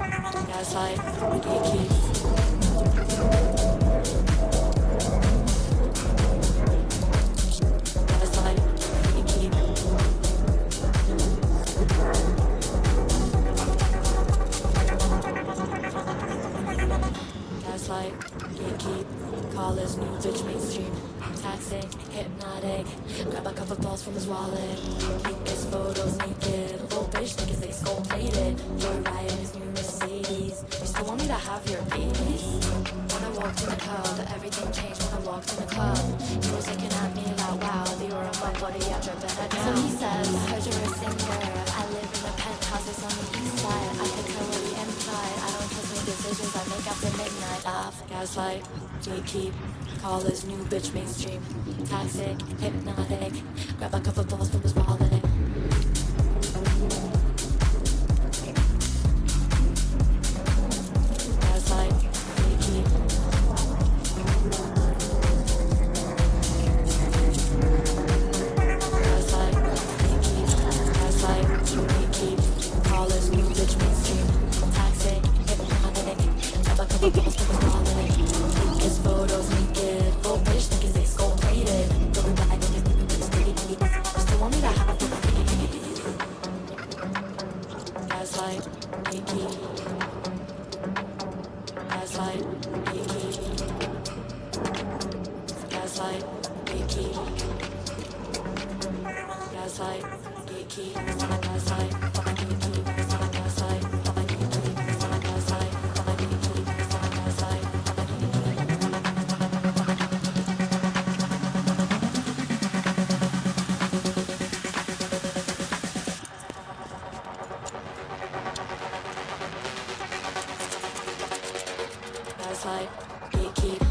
Gaslight, gatekeep. Gaslight, gatekeep. Gaslight, gatekeep. Call his new bitch mainstream. Toxic, hypnotic. Grab a couple balls from his wallet. Leak his photos naked. Full bitch niggas they skull plated. Joyride in his new Mercedes. You still want me to have your babies? When I walked in the club, everything changed when I walked in the club. He was looking at me like, wow, the aura on my body, I drip it down. So he says, I heard you're a singer. I live in a penthouse, it's on the east side. I could tell what he implied. I don't trust my decisions I make after midnight. Laugh, gaslight, gatekeep. Call his new bitch mainstream. Toxic, hypnotic. Grab a couple balls from his wallet. Gaslight, gatekeep. Gaslight, gatekeep. Gaslight, gatekeep. Call his new bitch mainstream. Toxic, hypnotic. Grab a couple balls from his wallet. Leak his photos naked. Full bitch niggas they skull plated. Go back in his new Mercedes. Still want me to have the gaslight, gatekeep. Gaslight, gatekeep. Gaslight, gatekeep. Gaslight, gatekeep. Gaslight, gatekeep. Gaslight, gaslight, gatekeep. Gaslight, gaslight, gatekeep. Gaslight, gaslight, gaslight, gatekeep.